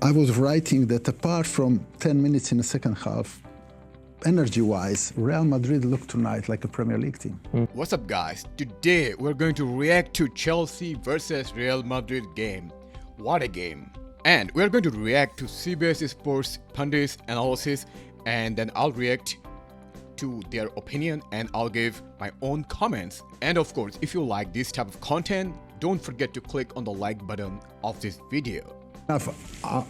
I was writing that apart from 10 minutes in the second half, energy-wise, Real Madrid looked tonight like a Premier League team. What's up, guys? Today we're going to react to Chelsea versus Real Madrid game. What a game. And we're going to react to CBS Sports pundits analysis, and then I'll react to their opinion and I'll give my own comments. And of course, if you like this type of content, don't forget to click on the like button of this video.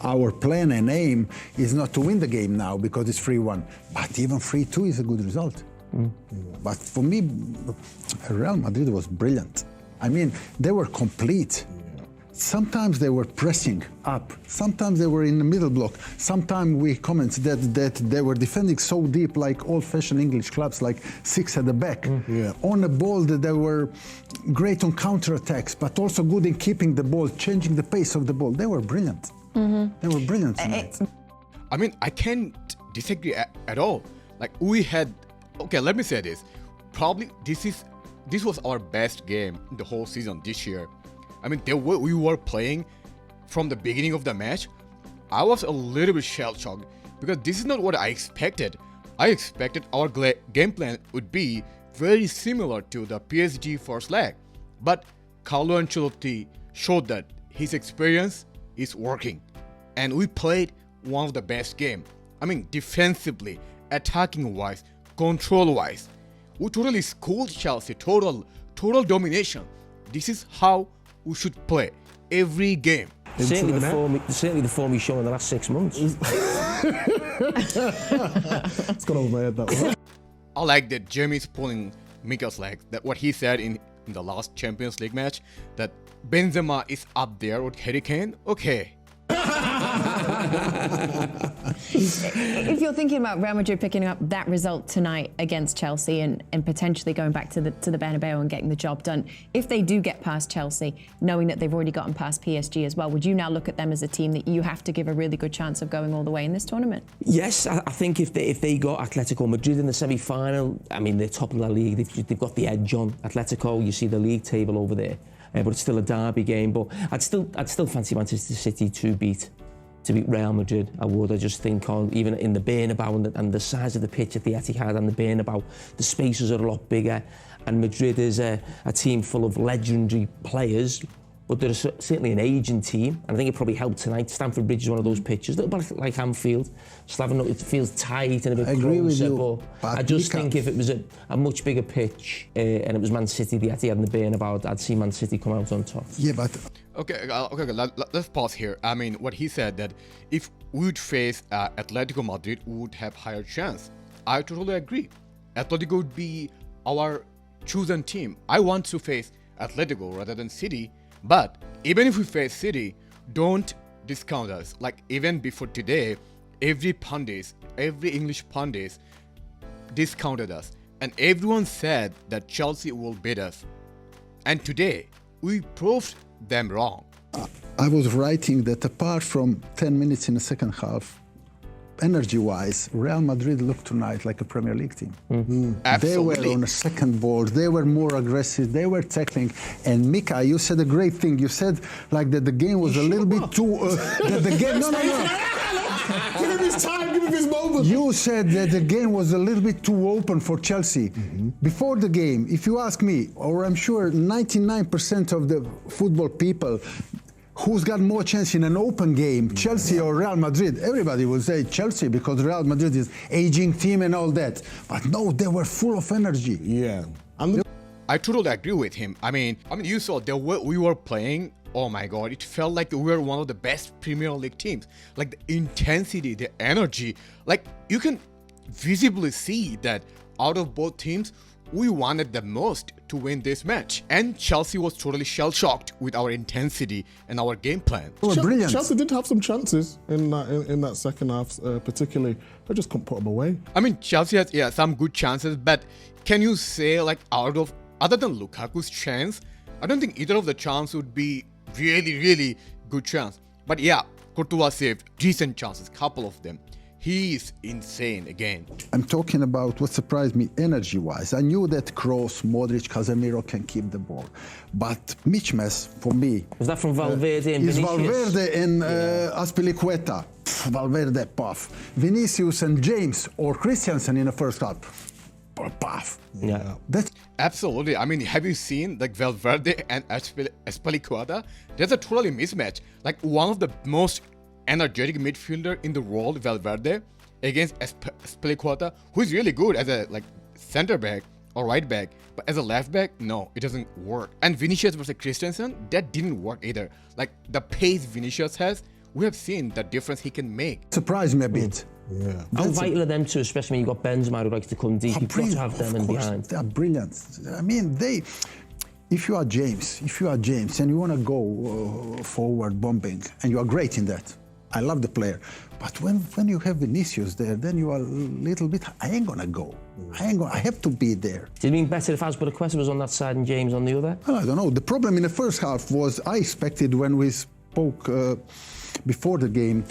Our plan and aim is not to win the game now because it's 3-1, but even 3-2 is a good result. But for me, Real Madrid was brilliant. I mean, they were complete. Sometimes they were pressing up, sometimes they were in the middle block, sometimes we commented that they were defending so deep like old-fashioned English clubs, like 6 at the back. On the ball, that they were great on counter-attacks, but also good in keeping the ball, changing the pace of the ball. They were brilliant. They were brilliant tonight. I mean, I can't disagree at all. Like, we had, okay, let me say this. Probably this was our best game in the whole season this year. I mean, we were playing from the beginning of the match. I was a little bit shell-shocked because this is not what I expected. I expected our game plan would be very similar to the PSG first leg. But Carlo Ancelotti showed that his experience is working. And we played one of the best games. I mean, defensively, attacking-wise, control-wise. We totally schooled Chelsea, total domination. This is how we should play every game. Certainly the form he's shown in the last 6 months. It's gone over my head, that one. I like that Jamie's pulling Mika's leg. That what he said in the last Champions League match, that Benzema is up there with Harry Kane. Okay. If you're thinking about Real Madrid picking up that result tonight against Chelsea and potentially going back to the Bernabeu and getting the job done, if they do get past Chelsea, knowing that they've already gotten past PSG as well, would you now look at them as a team that you have to give a really good chance of going all the way in this tournament? Yes, I think if they got Atletico Madrid in the semi-final, I mean, they're top of the league. They've got the edge on Atletico. You see the league table over there. But it's still a derby game. But I'd still fancy Manchester City to beat Real Madrid. I would. I just think even in the Bernabeu and the size of the pitch at the Etihad and the Bernabeu, the spaces are a lot bigger. And Madrid is a team full of legendary players, but they're certainly an aging team. And I think it probably helped tonight. Stamford Bridge is one of those pitches, a little bit like Anfield. It feels tight and a bit closer. I agree with you. But I just think if it was a much bigger pitch and it was Man City, the Etihad and the Bernabeu, I'd see Man City come out on top. Yeah, but... Okay, let's pause here. I mean, what he said, that if we would face Atletico Madrid, we would have higher chance. I totally agree. Atletico would be our chosen team. I want to face Atletico rather than City. But even if we face City, don't discount us. Like, even before today, every English pundit discounted us. And everyone said that Chelsea will beat us. And today, we proved them wrong. I was writing that apart from 10 minutes in the second half, energy-wise, Real Madrid looked tonight like a Premier League team. They were on a second ball, they were more aggressive, they were tackling. And Mika, you said a great thing. You said like that the game was a little bit too... that the game, no. Give him his time, give him his moment. You said that the game was a little bit too open for Chelsea. Before the game, if you ask me, or I'm sure 99% of the football people, who's got more chance in an open game, Chelsea or Real Madrid? Everybody will say Chelsea because Real Madrid is aging team and all that. But no, they were full of energy. Yeah. I totally agree with him. I mean, you saw we were playing. Oh my God, it felt like we were one of the best Premier League teams. Like the intensity, the energy, like you can visibly see that out of both teams, we wanted the most to win this match. And Chelsea was totally shell-shocked with our intensity and our game plan. Brilliant. Chelsea did have some chances in that second half, particularly. They just couldn't put them away. I mean, Chelsea has some good chances, but can you say, like, other than Lukaku's chance, I don't think either of the chance would be really good chance. But yeah, Courtois saved decent chances, couple of them. he is insane again. I'm talking about what surprised me energy-wise. I knew that Kroos, Modric, Casemiro can keep the ball. But Mitchmas, for me... Was that from Valverde and is Vinicius? Valverde and Azpilicueta. Valverde, puff. Vinicius and James or Christensen in the first half. Puff. Yeah. That's Absolutely. I mean, have you seen like Valverde and Azpilicueta? There's a totally mismatch. Like one of the most energetic midfielder in the world, Valverde, against Azpilicueta, who is really good as a like center back or right back, but as a left back, no, it doesn't work. And Vinicius versus Christensen, that didn't work either. Like the pace Vinicius has, we have seen the difference he can make. surprised me a bit. Yeah. How vital are them two, especially when you've got Benzema who likes to come deep? You've got to have them in behind. They are brilliant. I mean, if you are James and you want to go forward bombing, and you are great in that, I love the player. But when you have Vinicius there, then you are a little bit, I ain't gonna go. I have to be there. Did it mean better if Azpilicueta was on that side and James on the other? Well, I don't know. The problem in the first half was I expected when we spoke before the game,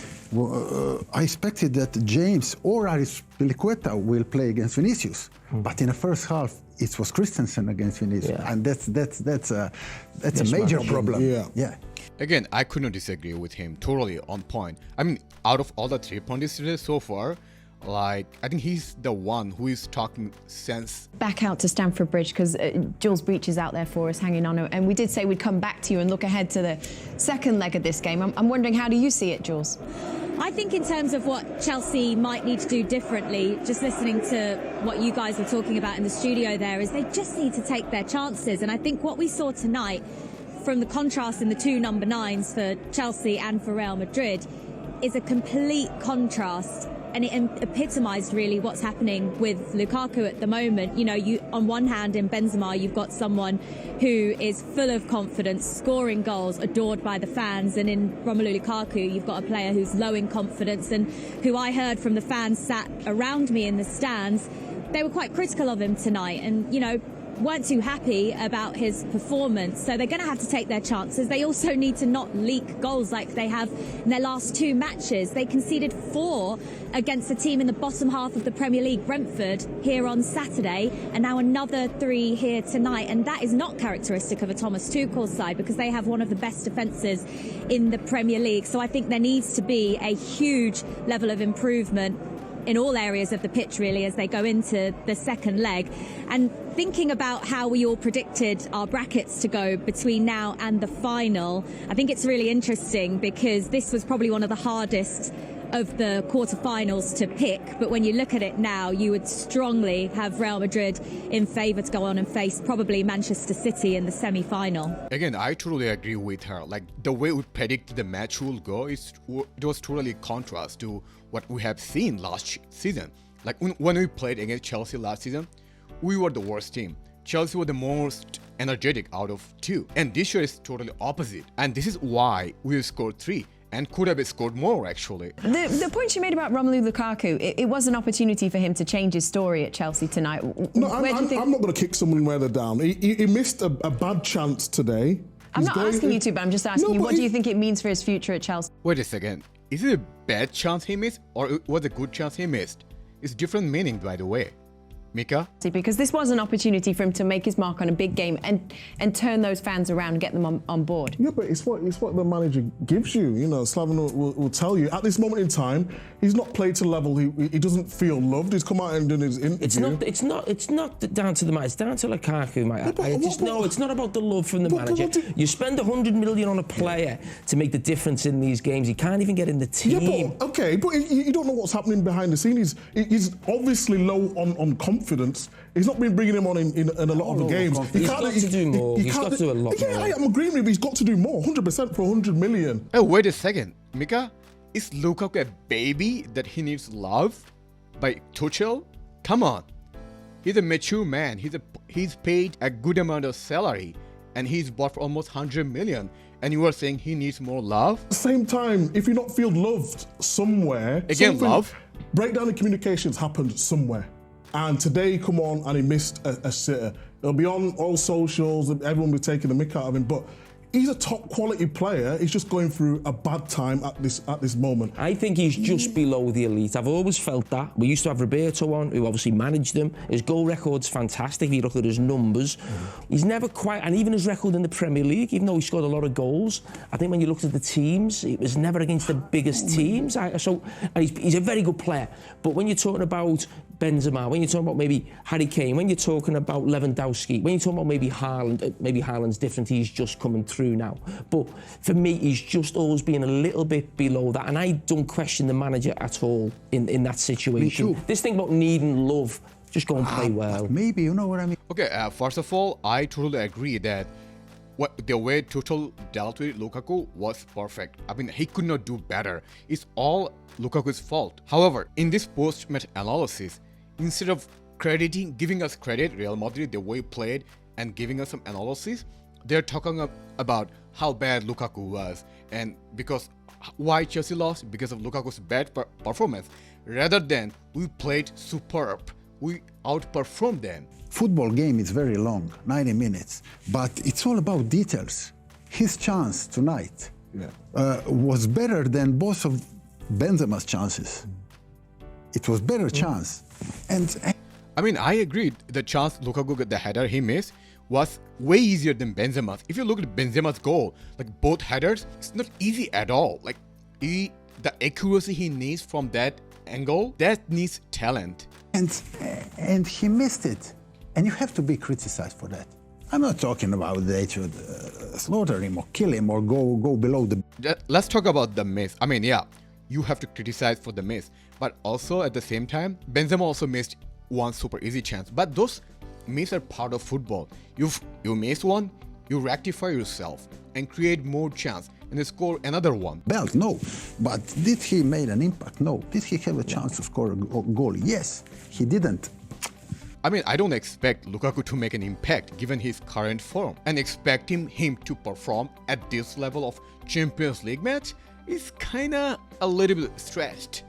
I expected that James or Azpilicueta will play against Vinicius. But in the first half, it was Christensen against Vinicius, and that's a major problem. Yeah. Again, I could not disagree with him. Totally on point. I mean, out of all the 3 pointers today so far, like I think he's the one who is talking sense. Back out to Stamford Bridge because Jules Breach is out there for us hanging on, and we did say we'd come back to you and look ahead to the second leg of this game. I'm wondering, how do you see it, Jules? I think in terms of what Chelsea might need to do differently, just listening to what you guys were talking about in the studio there, is they just need to take their chances. And I think what we saw tonight, from the contrast in the two number 9s for Chelsea and for Real Madrid, is a complete contrast. And it epitomised really what's happening with Lukaku at the moment. You know, you on one hand in Benzema, you've got someone who is full of confidence, scoring goals, adored by the fans. And in Romelu Lukaku, you've got a player who's low in confidence and who I heard from the fans sat around me in the stands. They were quite critical of him tonight and, you know, weren't too happy about his performance. So they're going to have to take their chances. They also need to not leak goals like they have in their last 2 matches. They conceded 4 against a team in the bottom half of the Premier League, Brentford, here on Saturday, and now another 3 here tonight. And that is not characteristic of a Thomas Tuchel side because they have one of the best defences in the Premier League. So I think there needs to be a huge level of improvement in all areas of the pitch, really, as they go into the second leg. And thinking about how we all predicted our brackets to go between now and the final, I think it's really interesting because this was probably one of the hardest of the quarterfinals to pick, but when you look at it now, you would strongly have Real Madrid in favour to go on and face probably Manchester City in the semi-final. Again, I totally agree with her. Like the way we predict the match will go, it was totally contrast to what we have seen last season. Like when we played against Chelsea last season, we were the worst team. Chelsea were the most energetic out of 2, and this year is totally opposite. And this is why we scored 3. And could have scored more, actually. The point you made about Romelu Lukaku, it was an opportunity for him to change his story at Chelsea tonight. No, I'm not going to kick someone where they're down. He missed a bad chance today. I'm not asking you to, but I'm just asking you, what do you think it means for his future at Chelsea? Wait a second. Is it a bad chance he missed, or it was a good chance he missed? It's different meaning, by the way. Mika? Because this was an opportunity for him to make his mark on a big game and turn those fans around and get them on board. Yeah, but it's what the manager gives you. You know, Slaven will tell you. At this moment in time, he's not played to the level. He doesn't feel loved. He's come out and done his interview. It's not down to the man. It's down to Lukaku, mate. It's not about the love from the manager. You spend 100 million on a player to make the difference in these games. He can't even get in the team. Yeah, but you don't know what's happening behind the scenes. He's obviously low on confidence. He's not been bringing him on in a lot of the games. He's got to do more. He's got to do a lot more. I'm agreeing with him. He's got to do more. 100% for 100 million. Oh, wait a second. Mika, is Lukaku a baby that he needs love by Tuchel? Come on. He's a mature man. He's paid a good amount of salary and he's bought for almost 100 million. And you are saying he needs more love? At the same time, if you not feel loved somewhere... Again, love? Breakdown in communications happened somewhere. And today he come on and he missed a sitter. It'll be on all socials, everyone will be taking the mick out of him, but He's a top quality player. He's just going through a bad time at this moment. I think he's just below the elite. I've always felt that. We used to have Roberto on, who obviously managed them. His goal record's fantastic if you look at his numbers. He's never quite, and even his record in the Premier League, even though he scored a lot of goals, I think when you looked at the teams, it was never against the biggest teams. And he's a very good player. But when you're talking about Benzema, when you're talking about maybe Harry Kane, when you're talking about Lewandowski, when you're talking about maybe Haaland, maybe Haaland's different, he's just coming through now. But for me, he's just always been a little bit below that, and I don't question the manager at all in that situation. Me too. This thing about needing love, just go and play well. Maybe, you know what I mean? Okay, first of all, I totally agree that the way Tuchel dealt with Lukaku was perfect. I mean, he could not do better. It's all Lukaku's fault. However, in this post-match analysis, instead of giving us credit, Real Madrid, the way he played, and giving us some analysis, they're talking about how bad Lukaku was, and why Chelsea lost because of Lukaku's bad performance, rather than we played superb. We outperformed them. Football game is very long, 90 minutes, but it's all about details. His chance tonight was better than both of Benzema's chances. It was better chance. And I mean, I agree. The chance Lukaku got, the header he missed, was way easier than Benzema's. If you look at Benzema's goal, like both headers, it's not easy at all. Like the accuracy he needs from that angle, that needs talent. And he missed it. And you have to be criticized for that. I'm not talking about they should slaughter him or kill him or go below the... Let's talk about the miss. I mean, yeah, you have to criticize for the miss. But also at the same time, Benzema also missed one super easy chance. But those misses are part of football. You miss one, you rectify yourself and create more chance and score another one. Belt, no. But did he make an impact? No. Did he have a chance to score a goal? Yes. He didn't. I mean, I don't expect Lukaku to make an impact given his current form, and expecting him to perform at this level of Champions League match is kinda a little bit stretched.